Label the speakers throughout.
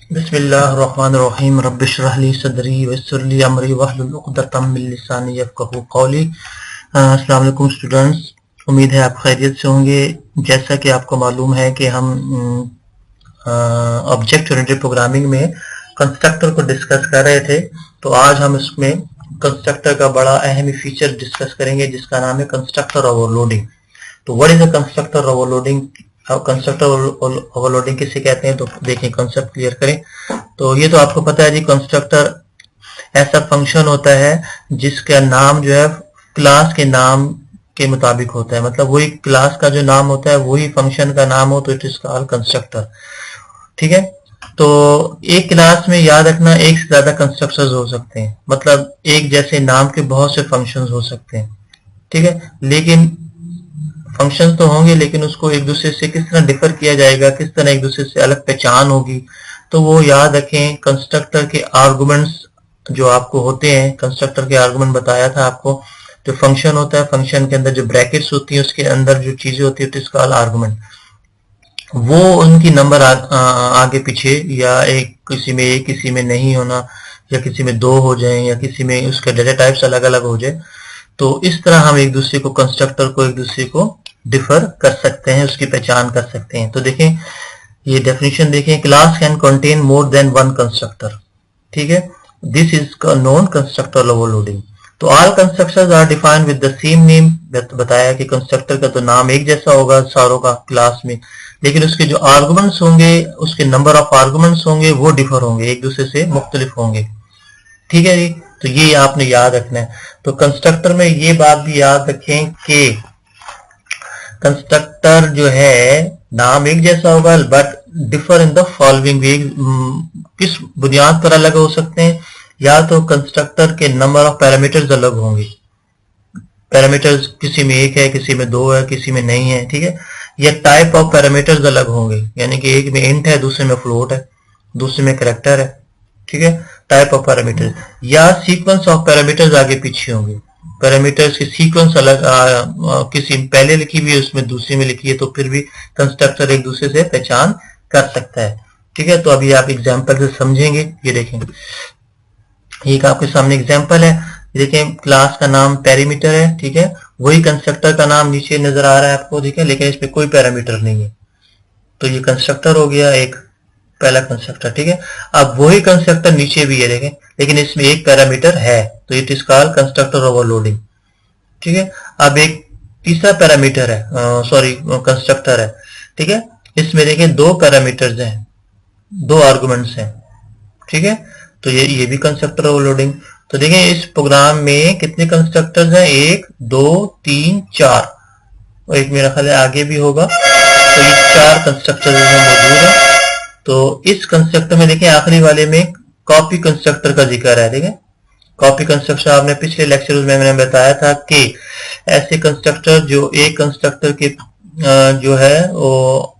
Speaker 1: बिस्मिल्लाहिर्रहमानिर्रहीम रब्बिश्रह ली सदरी वयस्सिर ली अमरी वहलुल उक़दतम मिन लिसानी यफ़क़हू क़ौली। अस्सलाम वालेकुम स्टूडेंट्स, उम्मीद है आप खैरियत से होंगे। जैसा कि आपको मालूम है कि हम ऑब्जेक्ट ओरिएंटेड प्रोग्रामिंग में कंस्ट्रक्टर को डिस्कस कर रहे थे, तो आज हम इसमें कंस्ट्रक्टर का बड़ा अहम फीचर डिस्कस करेंगे जिसका नाम है कंस्ट्रक्टर ओवरलोडिंग। तो what is a constructor overloading? Constructor overloading किसे कहते हैं, तो देखें, कंसेप्ट क्लियर करें। तो ये तो आपको पता है जी, कंस्ट्रक्टर ऐसा फंक्शन होता है जिसका नाम जो है क्लास के नाम के मुताबिक होता है, मतलब वही क्लास का जो नाम होता है वही फंक्शन का नाम हो, तो इट इज कॉल्ड कंस्ट्रक्टर। ठीक है, तो एक क्लास में याद रखना एक से ज्यादा कंस्ट्रक्टर्स हो सकते हैं, मतलब एक जैसे नाम के बहुत से फंक्शंस हो सकते हैं। ठीक है, लेकिन फंक्शंस तो होंगे, लेकिन उसको एक दूसरे से किस तरह डिफर किया जाएगा, किस तरह एक दूसरे से अलग पहचान होगी, तो वो याद रखें। कंस्ट्रक्टर के आर्गुमेंट्स जो आपको होते हैं, कंस्ट्रक्टर के आर्गुमेंट बताया था आपको, जो फंक्शन होता है, फंक्शन के अंदर जो ब्रैकेट्स होती है, उसके अंदर जो चीजें होती है, इसका आर्गुमेंट, वो उनकी नंबर आगे पीछे, या एक किसी में एक, किसी में नहीं होना, या किसी में दो हो जाए, या किसी में उसके डेटा टाइप्स अलग अलग हो जाए। तो इस तरह हम एक दूसरे को, कंस्ट्रक्टर को एक दूसरे को डिफर कर सकते हैं, उसकी पहचान कर सकते हैं। तो देखें, ये डेफिनेशन देखें, class can contain more than one constructor. ठीक है, this is non constructor overloading. तो all constructors are defined with the same name. बताया कि कंस्ट्रक्टर का तो नाम एक जैसा होगा सारों का क्लास में, लेकिन उसके जो आर्गुमेंट्स होंगे, उसके नंबर ऑफ आर्गुमेंट्स होंगे, वो डिफर होंगे, एक दूसरे से मुख्तलिफ होंगे। ठीक है जी, तो ये आपने याद रखना है। तो कंस्ट्रक्टर में ये बात भी याद रखें कि कंस्ट्रक्टर जो है नाम एक जैसा होगा, but differ in the following वे। किस बुनियाद पर अलग हो सकते हैं? या तो कंस्ट्रक्टर के नंबर ऑफ पैरामीटर्स अलग होंगे, पैरामीटर्स किसी में एक है, किसी में दो है, किसी में नहीं है। ठीक है, या टाइप ऑफ पैरामीटर्स अलग होंगे, यानी कि एक में इंट है, दूसरे में फ्लोट है, दूसरे में कैरेक्टर है। ठीक है, टाइप ऑफ पैरामीटर, या सीक्वेंस ऑफ पैरामीटर्स आगे पीछे होंगे, पैरामीटर्स की सीक्वेंस अलग किसी में पहले लिखी हुई है, उसमें दूसरी में लिखी है, तो फिर भी कंस्ट्रक्टर एक दूसरे से पहचान कर सकता है। ठीक है, तो अभी आप एग्जाम्पल से समझेंगे। ये देखें, एक आपके सामने एग्जाम्पल है, देखें, क्लास का नाम पैरामीटर है। ठीक है, वही कंस्ट्रक्टर का नाम नीचे नजर आ रहा है आपको, ठीक है, लेकिन इसमें कोई पैरामीटर नहीं है, तो ये कंस्ट्रक्टर हो गया एक पहला कंस्ट्रक्टर। ठीक है, अब वही कंस्ट्रक्टर नीचे भी है, देखें, लेकिन इसमें एक पैरामीटर है, तो it is called constructor overloading. ठीक है, अब एक तीसरा पैरामीटर है, सॉरी कंस्ट्रक्टर है। ठीक है, इसमें देखें दो पैरामीटर्स हैं, दो आर्गुमेंट्स हैं। ठीक है, तो ये भी कंस्ट्रक्टर ओवरलोडिंग। तो देखें, इस प्रोग्राम में कितने कंस्ट्रक्टर्स हैं? एक, दो, तीन, चार, और एक मेरा ख्याल है आगे भी होगा। तो ये चार कंस्ट्रक्टर मौजूद है। तो इस कंस्ट्रक्टर में देखें, आखिरी वाले में कॉपी कंस्ट्रक्टर का जिक्र है। देखें, कॉपी कंस्ट्रक्टर आपने पिछले लेक्चर में मैंने बताया था कि ऐसे कंस्ट्रक्टर जो एक कंस्ट्रक्टर के जो है वो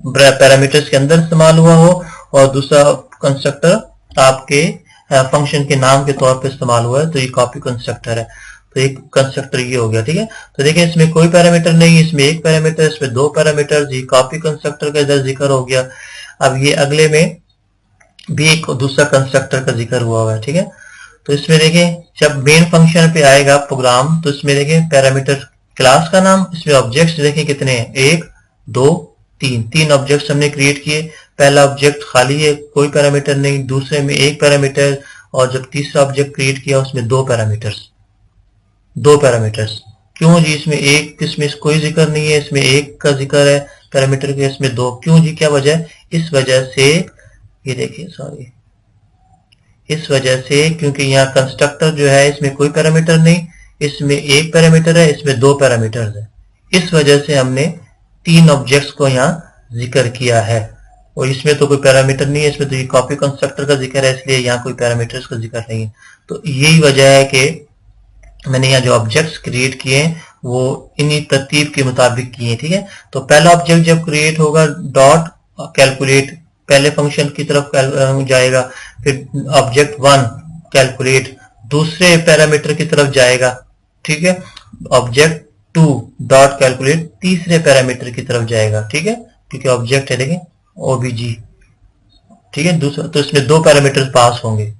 Speaker 1: पैरामीटर्स के अंदर इस्तेमाल हुआ हो, और दूसरा कंस्ट्रक्टर आपके फंक्शन के नाम के तौर पे इस्तेमाल हुआ है, तो ये कॉपी कंस्ट्रक्टर है। तो एक कंस्ट्रक्टर ये हो गया। ठीक है, तो देखिए, इसमें कोई पैरामीटर नहीं, इसमें एक पैरामीटर, इसमें दो पैरामीटर, ये कॉपी कंस्ट्रक्टर का इधर जिक्र हो गया। अब ये अगले में भी एक दूसरा कंस्ट्रक्टर का जिक्र हुआ है। ठीक है, तो इसमें देखें, जब मेन फंक्शन पे आएगा प्रोग्राम, तो इसमें देखें पैरामीटर क्लास का नाम, इसमें ऑब्जेक्ट्स देखें कितने हैं, एक, दो, तीन, तीन ऑब्जेक्ट्स हमने क्रिएट किए। पहला ऑब्जेक्ट खाली है, कोई पैरामीटर नहीं, दूसरे में एक पैरामीटर, और जब तीसरा ऑब्जेक्ट क्रिएट किया उसमें दो पैरामीटर्स, दो पैरामीटर्स। क्यों जी? इसमें एक, इसमें कोई जिक्र नहीं है, इसमें एक का जिक्र है पैरामीटर के, इसमें दो। क्यों जी? क्या वजह? इस वजह से, ये देखिए, सॉरी, इस वजह से, क्योंकि यहाँ कंस्ट्रक्टर जो है इसमें कोई पैरामीटर नहीं, इसमें एक पैरामीटर है, इसमें दो पैरामीटर है, इस वजह से हमने तीन ऑब्जेक्ट्स को यहाँ जिक्र किया है। और इसमें तो कोई पैरामीटर नहीं है, इसमें तो ये कॉपी कंस्ट्रक्टर का जिक्र है, इसलिए यहाँ कोई पैरामीटर्स का जिक्र नहीं है। तो यही वजह है कि मैंने यहाँ जो ऑब्जेक्ट्स क्रिएट किए वो इन्हीं तरतीब के मुताबिक किए। ठीक है, तो पहला ऑब्जेक्ट जब क्रिएट होगा, डॉट कैलकुलेट पहले फंक्शन की तरफ जाएगा, फिर ऑब्जेक्ट वन कैलकुलेट दूसरे पैरामीटर की तरफ जाएगा। ठीक है, ऑब्जेक्ट टू डॉट कैलकुलेट तीसरे पैरामीटर की तरफ जाएगा। ठीक है, क्योंकि ऑब्जेक्ट है, देखें, ओबीजी। ठीक है। दूसरा तो इसमें दो पैरामीटर पास होंगे,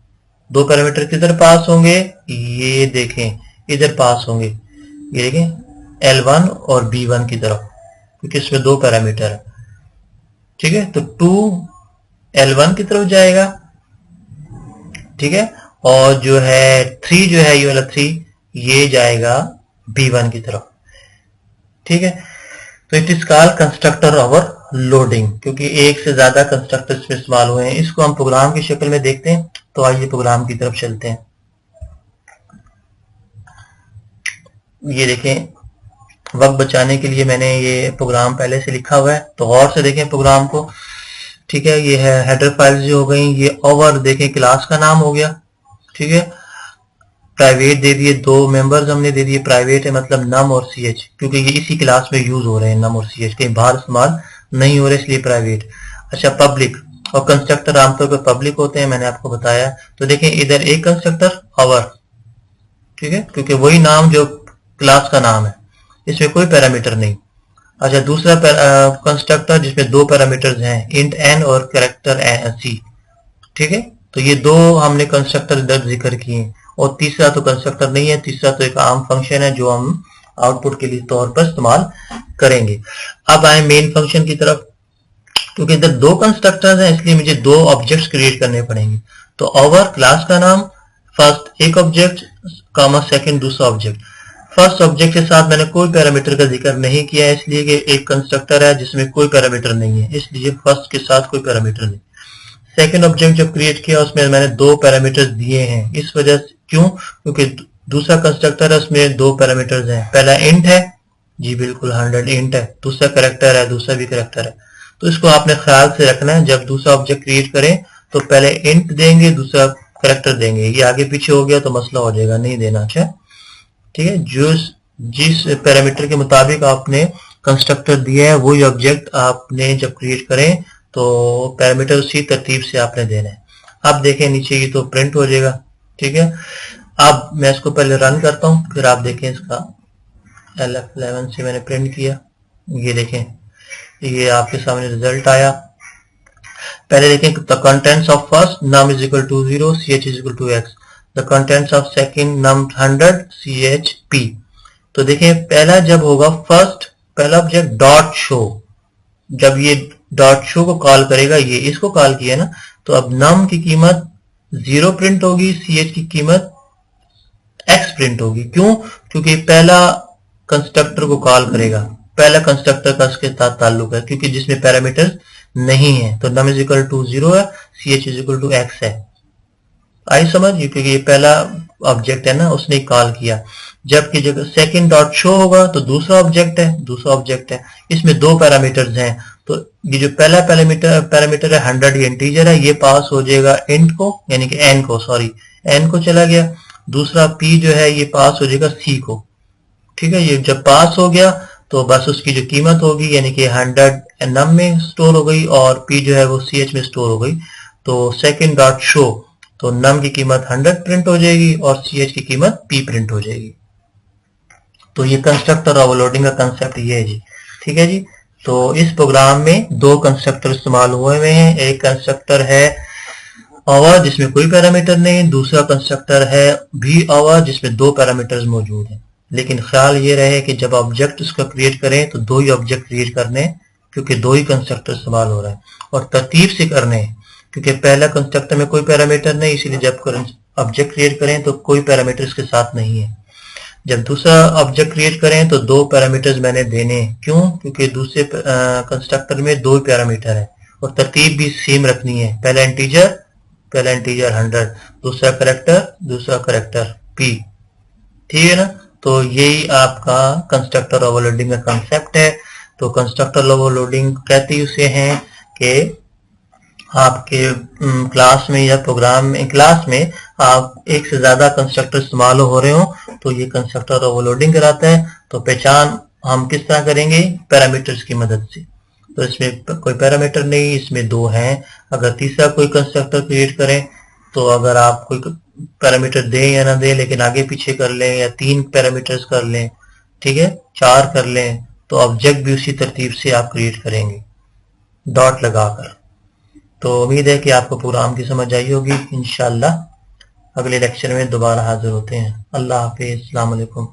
Speaker 1: दो पैरामीटर किधर पास होंगे, ये देखें इधर पास होंगे, ये देखें L1 और B1 की तरफ, क्योंकि इसमें दो पैरामीटर है। ठीक है, तो 2 L1 की तरफ जाएगा, ठीक है, और जो है 3 जो है ये वाला 3 ये जाएगा B1 की तरफ। ठीक है, तो it is called constructor over loading, क्योंकि एक से ज्यादा कंस्ट्रक्टर इसमें इस्तेमाल हुए हैं। इसको हम प्रोग्राम की शक्ल में देखते हैं, तो आइए प्रोग्राम की तरफ चलते हैं। ये देखें, वक्त बचाने के लिए मैंने ये प्रोग्राम पहले से लिखा हुआ है, तो गौर से देखें प्रोग्राम को। ठीक है, ये है हेडर फाइल्स जो हो गई, ये ओवर देखें क्लास का नाम हो गया। ठीक है, प्राइवेट दे दिए, दो मेंबर्स हमने दे दिए, प्राइवेट है मतलब नम और ch, क्योंकि ये इसी क्लास में यूज हो रहे हैं नम और ch, कहीं बाहर इस्तेमाल नहीं हो रहे इसलिए प्राइवेट। अच्छा, पब्लिक और कंस्ट्रक्टर आमतौर पर पब्लिक होते हैं, मैंने आपको बताया। तो देखें इधर एक कंस्ट्रक्टर ओवर, ठीक है, क्योंकि वही नाम जो क्लास का नाम है, इसमें कोई पैरामीटर नहीं। अच्छा, दूसरा कंस्ट्रक्टर जिसमें दो पैरामीटर्स हैं, इंट n और कैरेक्टर c। ठीक है, तो ये दो हमने कंस्ट्रक्टर इधर जिक्र किए, और तीसरा तो कंस्ट्रक्टर नहीं है, तीसरा तो एक आम फंक्शन है जो हम आउटपुट के लिए तौर पर इस्तेमाल करेंगे। अब आए मेन फंक्शन की तरफ, क्योंकि इधर दो कंस्ट्रक्टर्स हैं इसलिए मुझे दो ऑब्जेक्ट्स क्रिएट करने पड़ेंगे। तो ओवर क्लास का नाम, फर्स्ट एक ऑब्जेक्ट, कॉमा सेकंड दूसरा ऑब्जेक्ट। फर्स्ट ऑब्जेक्ट के साथ मैंने कोई पैरामीटर का जिक्र नहीं किया, इसलिए कि एक कंस्ट्रक्टर है जिसमें कोई पैरामीटर नहीं है, इसलिए फर्स्ट के साथ कोई पैरामीटर नहीं। सेकंड ऑब्जेक्ट जब क्रिएट किया उसमें मैंने दो पैरामीटर्स दिए हैं, इस वजह से, क्यों, क्योंकि दूसरा कंस्ट्रक्टर है उसमें दो पैरामीटर्स हैं, पहला इंट है, जी बिल्कुल 100 इंट है, दूसरा कैरेक्टर है, दूसरा भी कैरेक्टर है। तो इसको आपने ख्याल से रखना है, जब दूसरा ऑब्जेक्ट क्रिएट करें तो पहले इंट देंगे, दूसरा कैरेक्टर देंगे, ये आगे पीछे हो गया तो मसला हो जाएगा, नहीं देना। अच्छा, ठीक है, जिस पैरामीटर के मुताबिक आपने कंस्ट्रक्टर दिया है वही ऑब्जेक्ट आपने जब क्रिएट करें तो पैरामीटर उसी तरतीब से आपने देना है। अब देखें नीचे ये तो प्रिंट हो जाएगा। ठीक है, अब मैं इसको पहले रन करता हूं, फिर आप देखें इसका LF11 से मैंने प्रिंट किया, ये देखें ये आपके सामने रिजल्ट आया। पहले देखें the contents of first num is equal to 0, ch is equal to x, the contents of second num 100 ch p। तो देखें पहला जब होगा फर्स्ट, पहला ऑब्जेक्ट डॉट शो, जब ये डॉट शो को कॉल करेगा, ये इसको कॉल किया ना, तो अब num की कीमत 0 प्रिंट होगी, ch की कीमत x प्रिंट होगी। क्यों, क्योंकि पहला कंस्ट्रक्टर को कॉल करेगा, पहला कंस्ट्रक्टर का इसके साथ ताल्लुक है, क्योंकि जिसमें पैरामीटर्स नहीं है, तो num is equal to 0 है, ch is equal to x है। आई समझ, क्योंकि ये पहला ऑब्जेक्ट है ना, उसने कॉल किया। जबकि जब सेकंड डॉट शो होगा तो दूसरा ऑब्जेक्ट है, दूसरा ऑब्जेक्ट है, इसमें दो पैरामीटर्स हैं, तो ये जो पहला पैरामीटर है 100, ये इंटीजर है, ये पास हो जाएगा इंट को, यानी कि n को, सॉरी n को चला गया। दूसरा p जो है ये पास हो जाएगा c को। ठीक है, ये जब पास हो गया तो बस उसकी जो कीमत होगी, यानी कि 100 num में स्टोर हो गई और p जो है वो ch में स्टोर हो गई। तो सेकंड डॉट शो, तो num की कीमत 100 प्रिंट हो जाएगी और ch की कीमत p प्रिंट हो जाएगी। तो ये कंस्ट्रक्टर ओवरलोडिंग का कंसेप्ट ये है जी। ठीक है जी, तो इस प्रोग्राम में दो कंस्ट्रक्टर इस्तेमाल हुए हैं, एक कंस्ट्रक्टर है ओवर जिसमें कोई पैरामीटर नहीं, दूसरा कंस्ट्रक्टर है भी ओवर जिसमें दो पैरामीटर्स मौजूद हैं। लेकिन ख्याल ये रहे कि जब ऑब्जेक्ट उसका क्रिएट करें तो दो ही ऑब्जेक्ट क्रिएट करने, क्योंकि दो ही कंस्ट्रक्टर इस्तेमाल हो रहा है, और तरतीब से करने, क्योंकि पहला कंस्ट्रक्टर में कोई पैरामीटर नहीं, इसीलिए जब ऑब्जेक्ट क्रिएट करें तो कोई पैरामीटर इसके साथ नहीं है। जब दूसरा ऑब्जेक्ट क्रिएट करें तो दो पैरामीटर्स मैंने देने, क्यों, क्योंकि दूसरे कंस्ट्रक्टर में दो पैरामीटर है और तरतीब भी सेम रखनी है, पहला इंटीजर 100, दूसरा करेक्टर p। ठीक है ना, तो यही आपका कंस्ट्रक्टर ओवरलोडिंग का कंसेप्ट है। तो कंस्ट्रक्टर ओवरलोडिंग कहते उसे हैं कि आपके क्लास में या प्रोग्राम में, क्लास में आप एक से ज्यादा कंस्ट्रक्टर इस्तेमाल हो रहे हो तो ये कंस्ट्रक्टर ओवरलोडिंग कराता है। तो पहचान हम किस तरह करेंगे, पैरामीटर्स की मदद से। तो इसमें कोई पैरामीटर नहीं, इसमें दो हैं। अगर तीसरा कोई कंस्ट्रक्टर क्रिएट करें तो अगर आप कोई पैरामीटर दें या ना दें, लेकिन आगे पीछे कर लें या 3 पैरामीटर्स कर लें, ठीक है, 4 कर लें, तो ऑब्जेक्ट भी उसी तरतीब से आप क्रिएट करेंगे डॉट लगाकर। तो उम्मीद है कि आपको प्रोग्राम की समझ आई होगी। इंशाल्लाह अगले लेक्चर में दोबारा हाजिर होते हैं। अल्लाह हाफिज़, अस्सलाम वालेकुम।